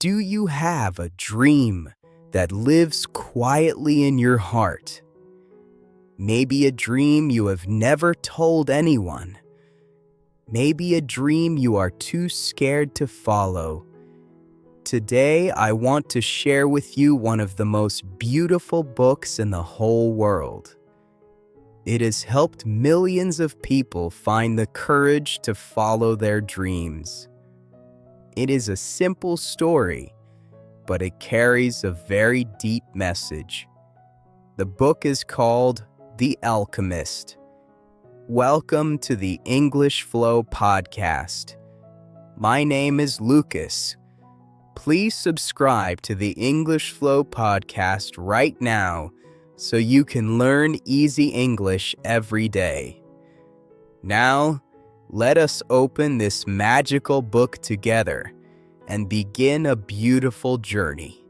Do you have a dream that lives quietly in your heart? Maybe a dream you have never told anyone. Maybe a dream you are too scared to follow. Today, I want to share with you one of the most beautiful books in the whole world. It has helped millions of people find the courage to follow their dreams. It is a simple story, but it carries a very deep message. The book is called The Alchemist. Welcome to the English Flow podcast. My name is Lucas. Please subscribe to the English Flow podcast right now so you can learn easy English every day. Now, let us open this magical book together and begin a beautiful journey.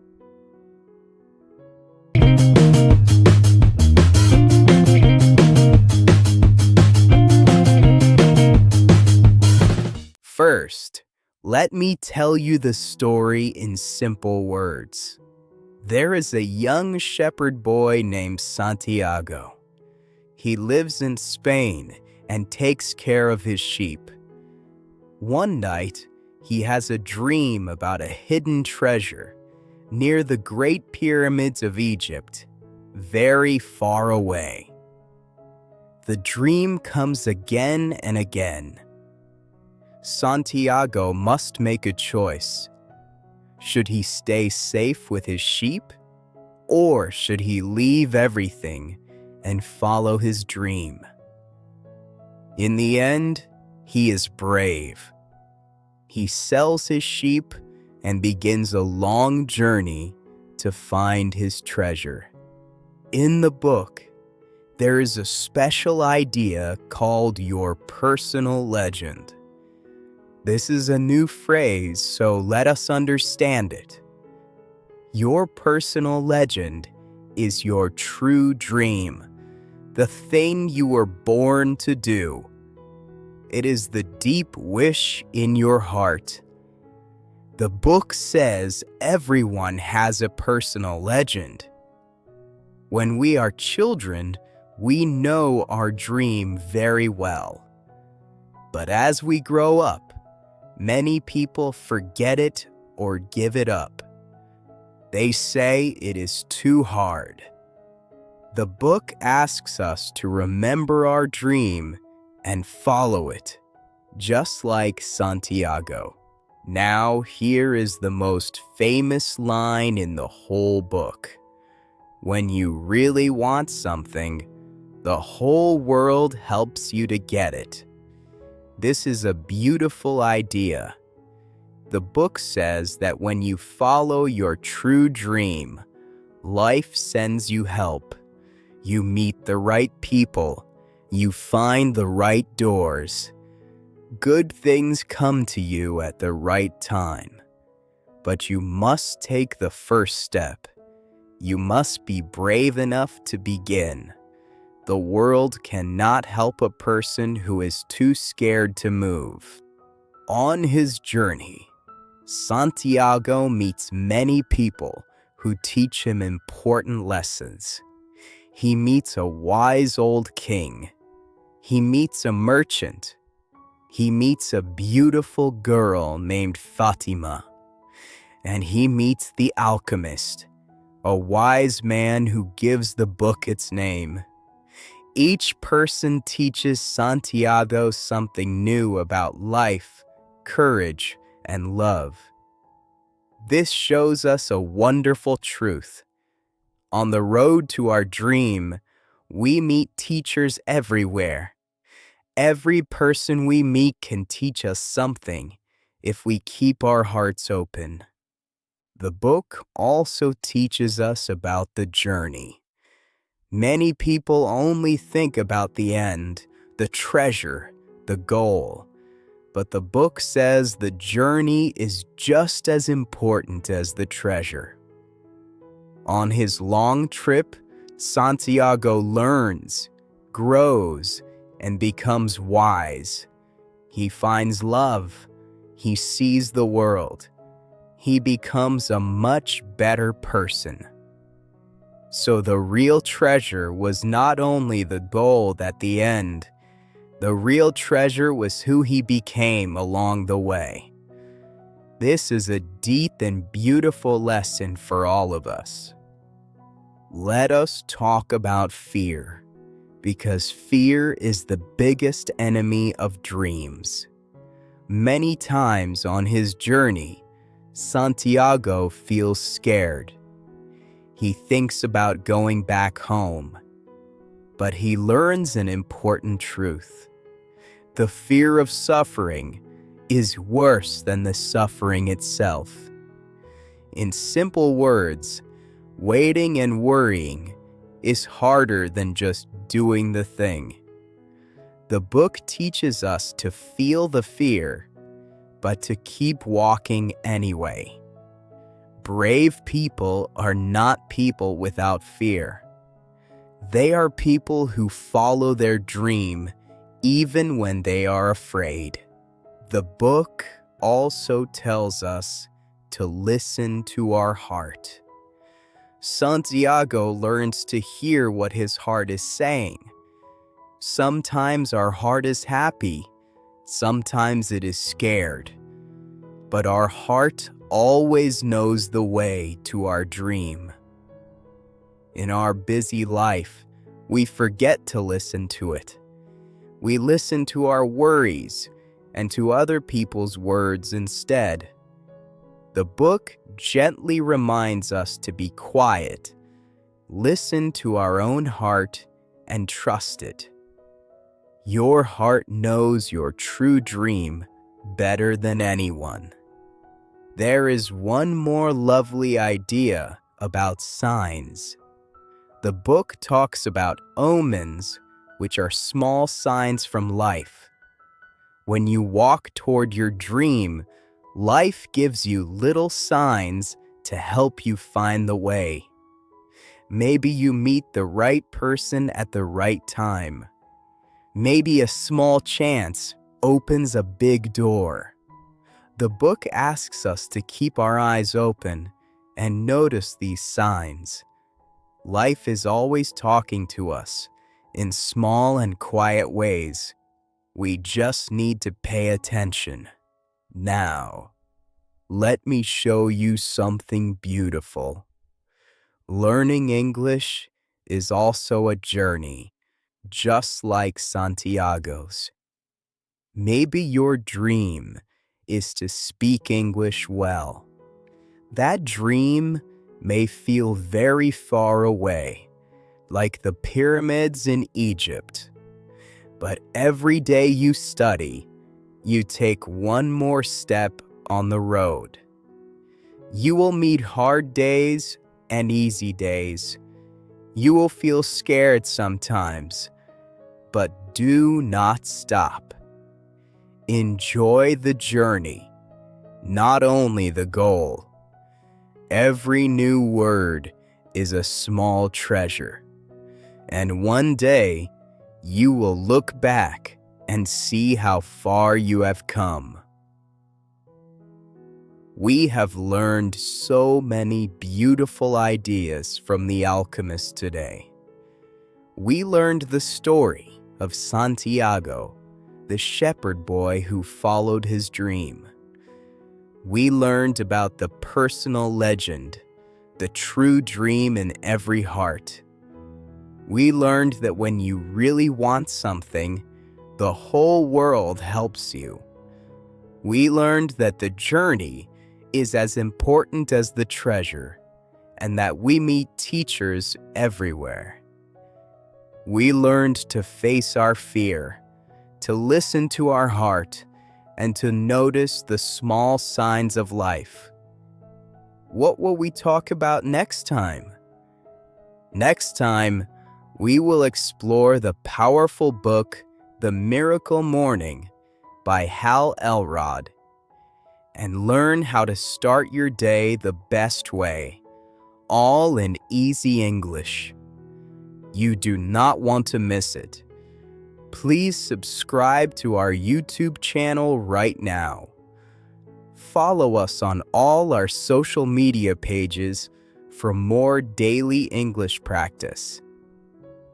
First, let me tell you the story in simple words. There is a young shepherd boy named Santiago. He lives in Spain and takes care of his sheep. One night, he has a dream about a hidden treasure near the Great Pyramids of Egypt, very far away. The dream comes again and again. Santiago must make a choice. Should he stay safe with his sheep, or should he leave everything and follow his dream? In the end, he is brave. He sells his sheep and begins a long journey to find his treasure. In the book, there is a special idea called your personal legend. This is a new phrase, so let us understand it. Your personal legend is your true dream, the thing you were born to do. It is the deep wish in your heart. The book says everyone has a personal legend. When we are children, we know our dream very well. But as we grow up, many people forget it or give it up. They say it is too hard. The book asks us to remember our dream and follow it, just like Santiago. Now, here is the most famous line in the whole book. When you really want something, the whole world helps you to get it. This is a beautiful idea. The book says that when you follow your true dream, life sends you help. You meet the right people. You find the right doors. Good things come to you at the right time. But you must take the first step. You must be brave enough to begin. The world cannot help a person who is too scared to move. On his journey, Santiago meets many people who teach him important lessons. He meets a wise old king. He meets a merchant. He meets a beautiful girl named Fatima. And he meets the alchemist, a wise man who gives the book its name. Each person teaches Santiago something new about life, courage, and love. This shows us a wonderful truth. On the road to our dream, we meet teachers everywhere. Every person we meet can teach us something if we keep our hearts open. The book also teaches us about the journey. Many people only think about the end, the treasure, the goal. But the book says the journey is just as important as the treasure. On his long trip, Santiago learns, grows, and becomes wise. He finds love. He sees the world. he becomes a much better person. So the real treasure was not only the gold at the end, the real treasure was who he became along the way. This is a deep and beautiful lesson for all of us. Let us talk about fear, because fear is the biggest enemy of dreams. Many times on his journey, Santiago feels scared. He thinks about going back home, but he learns an important truth. The fear of suffering is worse than the suffering itself. In simple words, waiting and worrying is harder than just doing the thing. The book teaches us to feel the fear, but to keep walking anyway. Brave people are not people without fear. They are people who follow their dream even when they are afraid. The book also tells us to listen to our heart. Santiago learns to hear what his heart is saying. Sometimes our heart is happy, sometimes it is scared, but our heart always knows the way to our dream. In our busy life, we forget to listen to it. We listen to our worries and to other people's words instead. The book gently reminds us to be quiet, listen to our own heart, and trust it. Your heart knows your true dream better than anyone. There is one more lovely idea about signs. The book talks about omens, which are small signs from life. When you walk toward your dream, life gives you little signs to help you find the way. Maybe you meet the right person at the right time. Maybe a small chance opens a big door. The book asks us to keep our eyes open and notice these signs. Life is always talking to us in small and quiet ways. We just need to pay attention. Now, let me show you something beautiful. Learning English is also a journey, just like Santiago's. Maybe your dream is to speak English well. That dream may feel very far away, like the pyramids in Egypt. But every day you study, you take one more step on the road. You will meet hard days and easy days. You will feel scared sometimes, but do not stop. Enjoy the journey, not only the goal. Every new word is a small treasure, and one day you will look back and see how far you have come. We have learned so many beautiful ideas from the Alchemist today. We learned the story of Santiago, the shepherd boy who followed his dream. We learned about the personal legend, the true dream in every heart. We learned that when you really want something, the whole world helps you. We learned that the journey is as important as the treasure, and that we meet teachers everywhere. We learned to face our fear, to listen to our heart, and to notice the small signs of life. What will we talk about next time? Next time, we will explore the powerful book, The Miracle Morning by Hal Elrod, and learn how to start your day the best way, all in easy English. You do not want to miss it. Please subscribe to our YouTube channel right now. follow us on all our social media pages for more daily English practice.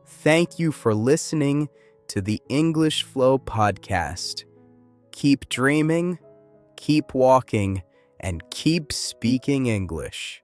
Thank you for listening to the English Flow podcast. Keep dreaming, keep walking, and keep speaking English.